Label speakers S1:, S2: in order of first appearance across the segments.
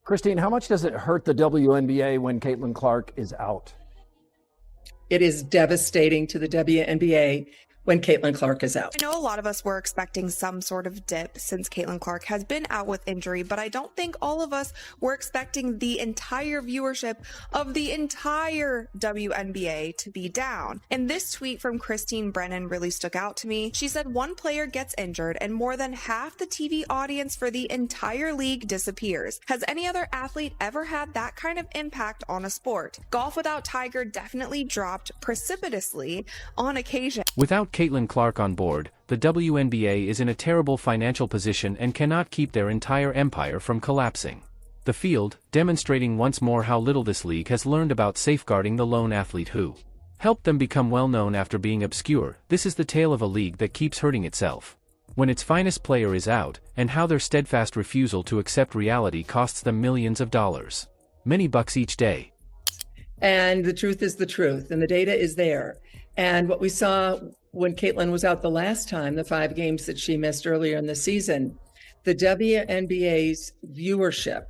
S1: Christine, how much does it hurt the WNBA when Caitlin Clark is out?
S2: It is devastating to the WNBA when Caitlin Clark is out.
S3: I know a lot of us were expecting some sort of dip since Caitlin Clark has been out with injury, but I don't think all of us were expecting the entire viewership of the entire WNBA to be down. And this tweet from Christine Brennan really stuck out to me. She said one player gets injured and more than half the TV audience for the entire league disappears. Has any other athlete ever had that kind of impact on a sport? Golf without Tiger definitely dropped precipitously on occasion.
S4: Without Caitlin Clark on board, the WNBA is in a terrible financial position and cannot keep their entire empire from collapsing. The field, demonstrating once more how little this league has learned about safeguarding the lone athlete who helped them become well known after being obscure. This is the tale of a league that keeps hurting itself when its finest player is out, and how their steadfast refusal to accept reality costs them millions of dollars. Many bucks each day.
S2: And the truth is the truth, and the data is there. And what we saw when Caitlin was out the last time, the 5 games that she missed earlier in the season, the WNBA's viewership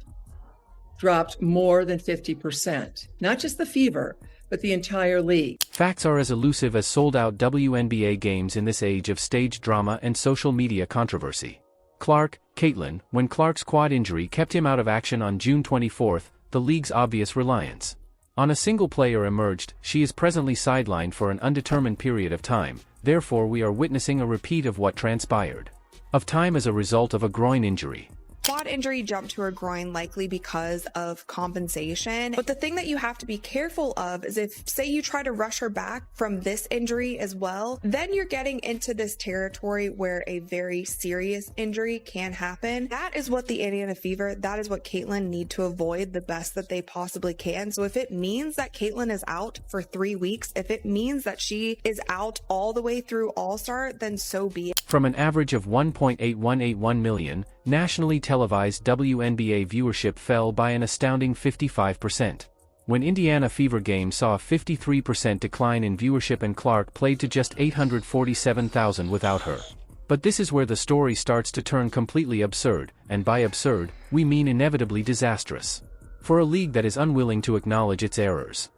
S2: dropped more than 50%. Not just the Fever, but the entire league.
S4: Facts are as elusive as sold-out WNBA games in this age of staged drama and social media controversy. Caitlin, when Clark's quad injury kept him out of action on June 24, the league's obvious reliance on a single player emerged. She is presently sidelined for an undetermined period of time, therefore we are witnessing a repeat of what transpired of time as a result of a groin injury.
S3: Quad injury jumped to her groin likely because of compensation. But the thing that you have to be careful of is if, say, you try to rush her back from this injury as well, then you're getting into this territory where a very serious injury can happen. That is what the Indiana Fever, that is what Caitlin need to avoid the best that they possibly can. So if it means that Caitlin is out for 3 weeks, if it means that she is out all the way through All-Star, then so be it.
S4: From an average of 1.8181 million, nationally televised WNBA viewership fell by an astounding 55%. When Indiana Fever games saw a 53% decline in viewership and Clark played to just 847,000 without her. But this is where the story starts to turn completely absurd, and by absurd, we mean inevitably disastrous. For a league that is unwilling to acknowledge its errors.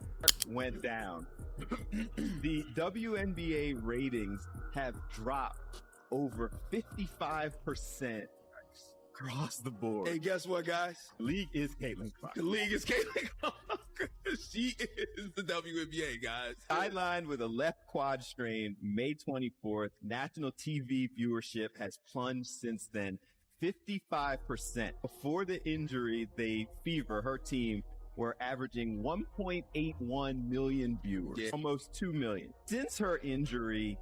S5: Went down. The WNBA ratings have dropped over 55% across the board.
S6: Hey, guess what, guys?
S5: The league is Caitlin Clark.
S6: The league is Caitlin Clark. She is the WNBA, guys.
S5: Sidelined with a left quad strain May 24th. National TV viewership has plunged since then 55%. Before the injury, the Fever, her team, were averaging 1.81 million viewers, almost 2 million. Since her injury,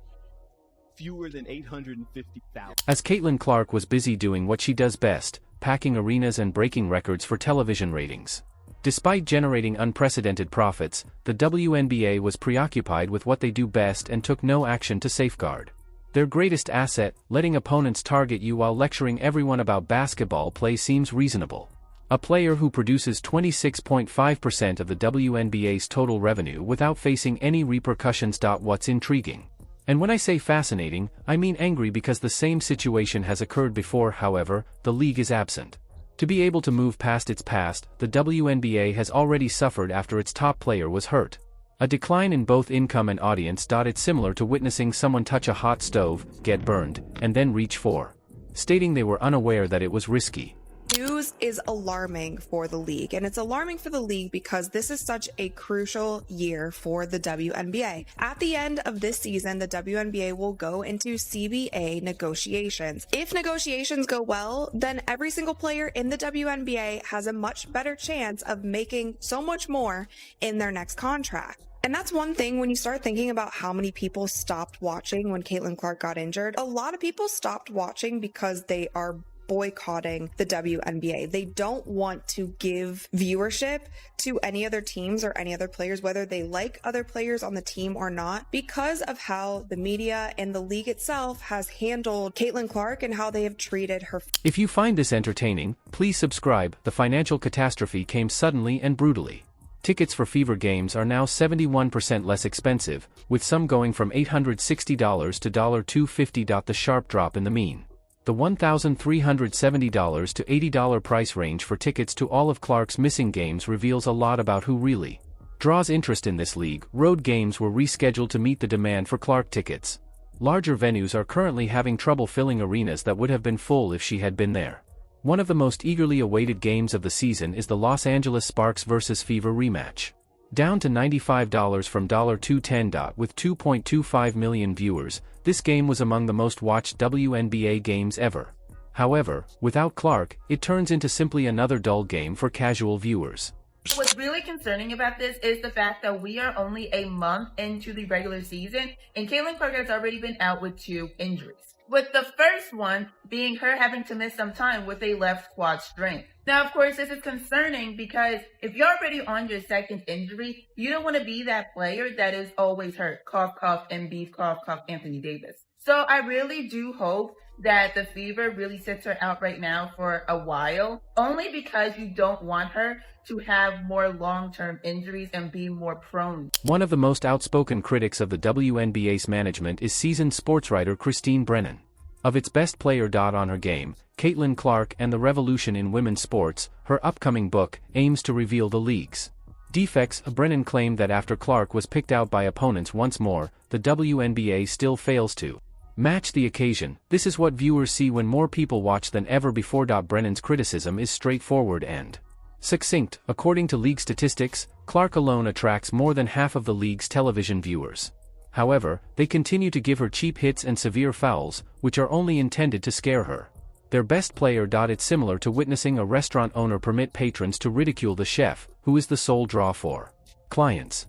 S5: fewer than 850,000.
S4: As Caitlin Clark was busy doing what she does best, packing arenas and breaking records for television ratings. Despite generating unprecedented profits, the WNBA was preoccupied with what they do best and took no action to safeguard their greatest asset. Letting opponents target you while lecturing everyone about basketball play seems reasonable. A player who produces 26.5% of the WNBA's total revenue without facing any repercussions. What's intriguing? And when I say fascinating, I mean angry, because the same situation has occurred before. However, the league is absent to be able to move past its past. The WNBA has already suffered after its top player was hurt. A decline in both income and audience. It's similar to witnessing someone touch a hot stove, get burned, and then reach for, stating they were unaware that it was risky.
S3: News is alarming for the league, and it's alarming for the league because this is such a crucial year for the WNBA. At the end of this season, the WNBA will go into CBA negotiations. If negotiations go well, then every single player in the WNBA has a much better chance of making so much more in their next contract. And that's one thing when you start thinking about how many people stopped watching when Caitlin Clark got injured. A lot of people stopped watching because they are boycotting the WNBA. They don't want to give viewership to any other teams or any other players, whether they like other players on the team or not, because of how the media and the league itself has handled Caitlin Clark and how they have treated her.
S4: If you find this entertaining, please subscribe. The financial catastrophe came suddenly and brutally. Tickets for Fever games are now 71% less expensive, with some going from $860 to $250. The sharp drop in the mean The $1,370 to $80 price range for tickets to all of Clark's missing games reveals a lot about who really draws interest in this league. Road games were rescheduled to meet the demand for Clark tickets. Larger venues are currently having trouble filling arenas that would have been full if she had been there. One of the most eagerly awaited games of the season is the Los Angeles Sparks vs. Fever rematch. Down to $95 from $210. With 2.25 million viewers, this game was among the most watched WNBA games ever. However, without Clark, it turns into simply another dull game for casual viewers.
S7: What's really concerning about this is the fact that we are only a month into the regular season, and Caitlin Clark has already been out with 2 injuries. With the first one being her having to miss some time with a left quad strain. Now, of course, this is concerning because if you're already on your second injury, you don't want to be that player that is always hurt. Cough, cough, Embiid, cough, cough, Anthony Davis. So I really do hope that the Fever really sits her out right now for a while, only because you don't want her to have more long-term injuries and be more prone.
S4: One of the most outspoken critics of the WNBA's management is seasoned sportswriter Christine Brennan. Of its best player. On her game, Caitlin Clark and the Revolution in Women's Sports, her upcoming book aims to reveal the league's defects. Brennan claimed that after Clark was picked out by opponents once more, the WNBA still fails to match the occasion. This is what viewers see when more people watch than ever before. Brennan's criticism is straightforward and succinct. According to league statistics, Clark alone attracts more than half of the league's television viewers. However, they continue to give her cheap hits and severe fouls, which are only intended to scare her. Their best player. It's similar to witnessing a restaurant owner permit patrons to ridicule the chef, who is the sole draw for clients.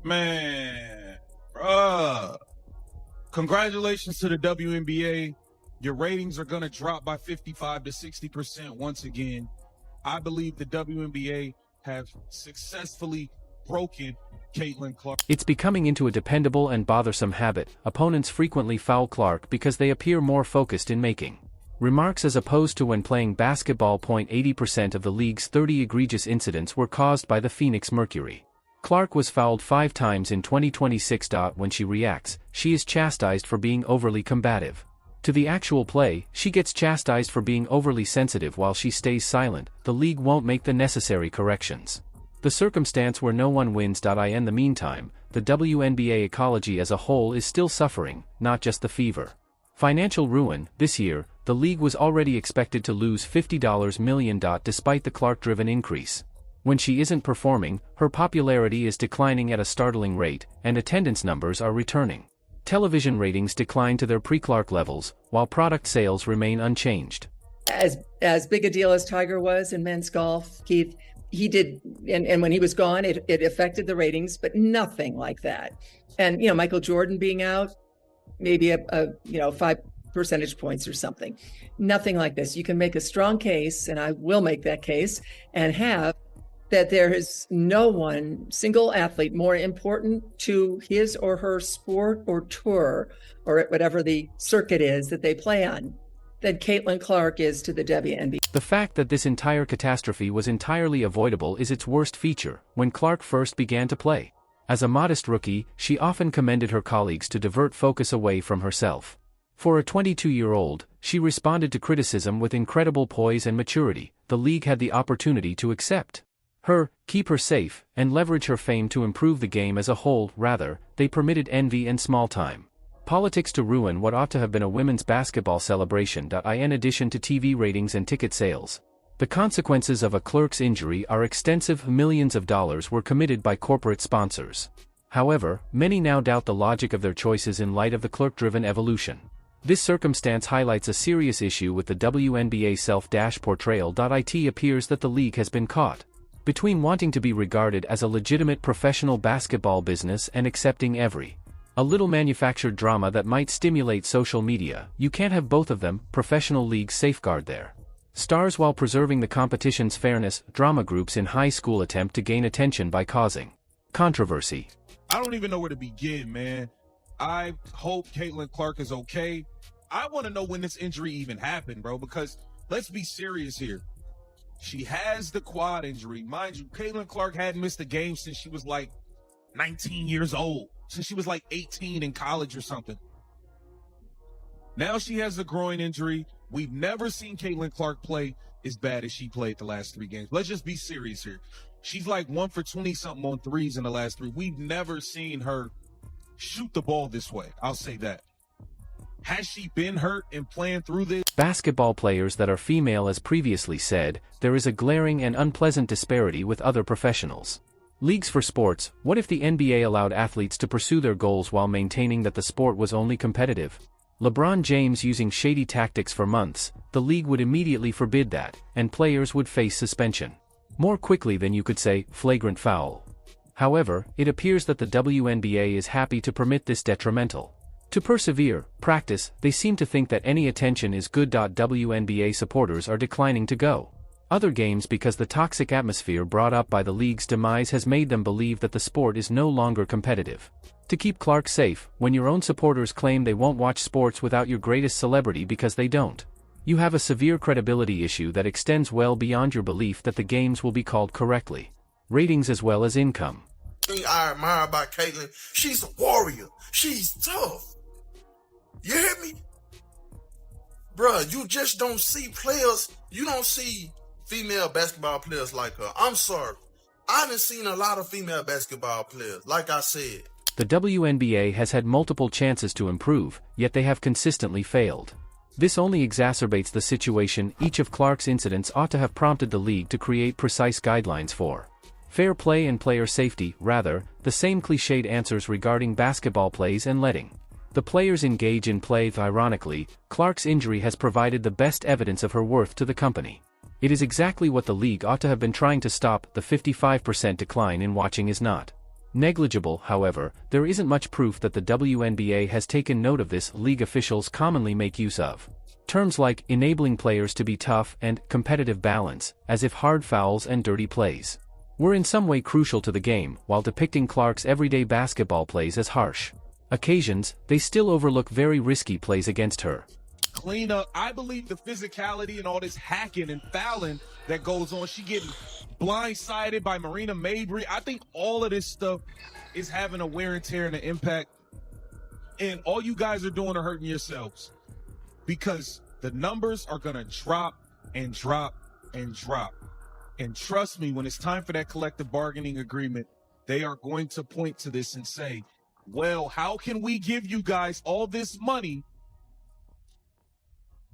S8: Man, bruh. Congratulations to the WNBA. Your ratings are going to drop by 55 to 60% once again. I believe the WNBA have successfully broken Caitlin Clark.
S4: It's becoming into a dependable and bothersome habit. Opponents frequently foul Clark because they appear more focused in making remarks as opposed to when playing basketball. 80% of the league's 30 egregious incidents were caused by the Phoenix Mercury. Clark was fouled 5 times in 2026. When she reacts, she is chastised for being overly combative. To the actual play, she gets chastised for being overly sensitive while she stays silent. The league won't make the necessary corrections. The circumstance where no one wins. In the meantime, the WNBA ecology as a whole is still suffering, not just the Fever. Financial ruin. This year, the league was already expected to lose $50 million despite the Clark-driven increase. When she isn't performing, her popularity is declining at a startling rate, and attendance numbers are returning. Television ratings decline to their pre-Clark levels, while product sales remain unchanged.
S2: As big a deal as Tiger was in men's golf, Keith, he did, and when he was gone, it affected the ratings, but nothing like that. And, Michael Jordan being out, maybe a 5 percentage points or something. Nothing like this. You can make a strong case, and I will make that case, and have that there is no one single athlete more important to his or her sport or tour or whatever the circuit is that they play on than Caitlin Clark is to the WNBA.
S4: The fact that this entire catastrophe was entirely avoidable is its worst feature. When Clark first began to play as a modest rookie, she often commended her colleagues to divert focus away from herself. For a 22-year-old, she responded to criticism with incredible poise and maturity. The league had the opportunity to accept her, keep her safe, and leverage her fame to improve the game as a whole. Rather, they permitted envy and small-time politics to ruin what ought to have been a women's basketball celebration. In addition to TV ratings and ticket sales, the consequences of a Clark's injury are extensive. Millions of dollars were committed by corporate sponsors. However, many now doubt the logic of their choices in light of the Clark-driven evolution. This circumstance highlights a serious issue with the WNBA self-portrayal. It appears that the league has been caught between wanting to be regarded as a legitimate professional basketball business and accepting a little manufactured drama that might stimulate social media. You can't have both of them. Professional leagues safeguard their stars while preserving the competition's fairness. Drama groups in high school attempt to gain attention by causing controversy.
S8: I don't even know where to begin, man. I hope Caitlin Clark is okay. I want to know when this injury even happened, bro, because let's be serious here. She has the quad injury. Mind you, Caitlin Clark hadn't missed a game since she was like 19 years old. since she was like 18 in college or something. Now she has a groin injury. We've never seen Caitlin Clark play as bad as she played the last 3 games. Let's just be serious here. She's like 1 for 20-something on threes in the last 3. We've never seen her shoot the ball this way. I'll say that. Has she been hurt and playing through this?
S4: Basketball players that are female, as previously said, there is a glaring and unpleasant disparity with other professionals. Leagues for sports, what if the NBA allowed athletes to pursue their goals while maintaining that the sport was only competitive? LeBron James using shady tactics for months, the league would immediately forbid that, and players would face suspension. More quickly than you could say, flagrant foul. However, it appears that the WNBA is happy to permit this detrimental. To persevere, practice, they seem to think that any attention is good. WNBA supporters are declining to go. Other games because the toxic atmosphere brought up by the league's demise has made them believe that the sport is no longer competitive. To keep Clark safe, when your own supporters claim they won't watch sports without your greatest celebrity because they don't, you have a severe credibility issue that extends well beyond your belief that the games will be called correctly. Ratings as well as income.
S9: Thing I admire about Caitlin, she's a warrior. She's tough. You hear me? Bruh, you just don't see players, you don't see female basketball players like her. I'm sorry. I haven't seen a lot of female basketball players, like I said.
S4: The WNBA has had multiple chances to improve, yet they have consistently failed. This only exacerbates the situation. Each of Clark's incidents ought to have prompted the league to create precise guidelines for fair play and player safety. Rather, the same cliched answers regarding basketball plays and letting the players engage in play. Ironically, Clark's injury has provided the best evidence of her worth to the company. It is exactly what the league ought to have been trying to stop. The 55% decline in watching is not negligible. However, there isn't much proof that the WNBA has taken note of this. League officials commonly make use of terms like enabling players to be tough and competitive balance, as if hard fouls and dirty plays were in some way crucial to the game, while depicting Clark's everyday basketball plays as harsh occasions. They still overlook very risky plays against her.
S8: Clean up. I believe the physicality and all this hacking and fouling that goes on. She getting blindsided by Marina Mabry. I think all of this stuff is having a wear and tear and an impact. And all you guys are doing are hurting yourselves, because the numbers are going to drop and drop and drop. And trust me, when it's time for that collective bargaining agreement, they are going to point to this and say, well, how can we give you guys all this money?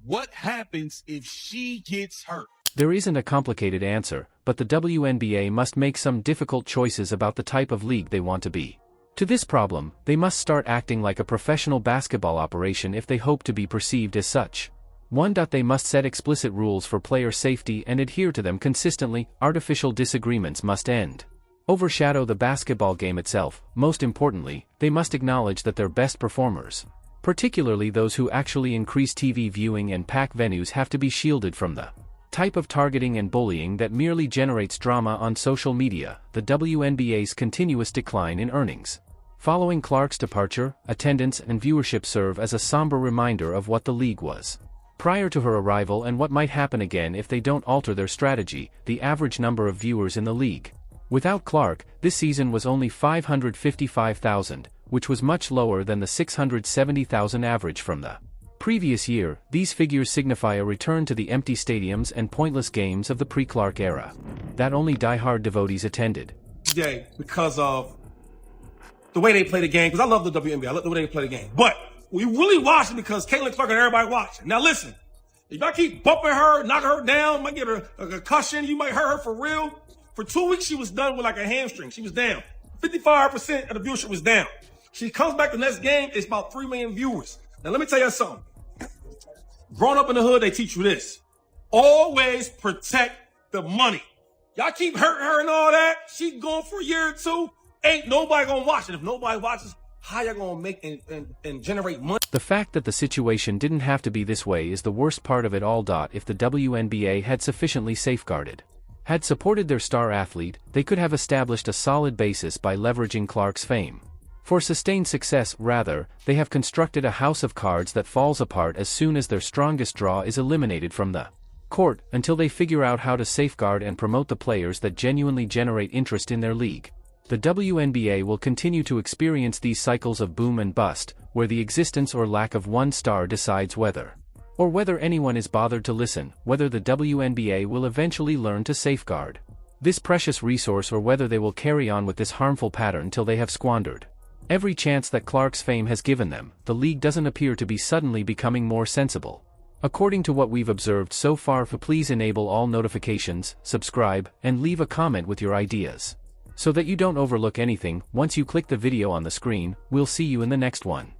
S8: What happens if she gets hurt?
S4: There isn't a complicated answer, but the WNBA must make some difficult choices about the type of league they want to be. To this problem, they must start acting like a professional basketball operation if they hope to be perceived as such. 1. They must set explicit rules for player safety and adhere to them consistently. Artificial disagreements must end. Overshadow the basketball game itself. Most importantly, they must acknowledge that their best performers, particularly those who actually increase TV viewing and pack venues, have to be shielded from the type of targeting and bullying that merely generates drama on social media. The WNBA's continuous decline in earnings following Clark's departure, attendance and viewership serve as a somber reminder of what the league was prior to her arrival and what might happen again if they don't alter their strategy. The average number of viewers in the league without Clark this season was only 555,000, which was much lower than the 670,000 average from the previous year. These figures signify a return to the empty stadiums and pointless games of the pre-Clark era that only die-hard devotees attended.
S10: Today, because of the way they play the game, because I love the WNBA, I love the way they play the game, but we really watch it because Caitlin Clark and everybody watching. Now listen, if I keep bumping her, knocking her down, might get her a concussion, you might hurt her for real. For 2 weeks, she was done with like a hamstring. She was down. 55% of the viewership was down. She comes back the next game, it's about 3 million viewers. Now let me tell you something. Growing up in the hood, they teach you this. Always protect the money. Y'all keep hurting her and all that. She's gone for a year or two. Ain't nobody gonna watch it. If nobody watches, how y'all gonna make and generate money?
S4: The fact that the situation didn't have to be this way is the worst part of it all. If the WNBA had sufficiently safeguarded, had supported their star athlete, they could have established a solid basis by leveraging Clark's fame for sustained success. Rather, they have constructed a house of cards that falls apart as soon as their strongest draw is eliminated from the court, until they figure out how to safeguard and promote the players that genuinely generate interest in their league. The WNBA will continue to experience these cycles of boom and bust, where the existence or lack of one star decides whether anyone is bothered to listen, whether the WNBA will eventually learn to safeguard this precious resource, or whether they will carry on with this harmful pattern till they have squandered every chance that Clark's fame has given them. The league doesn't appear to be suddenly becoming more sensible. According to what we've observed so far, please enable all notifications, subscribe, and leave a comment with your ideas, so that you don't overlook anything. Once you click the video on the screen, we'll see you in the next one.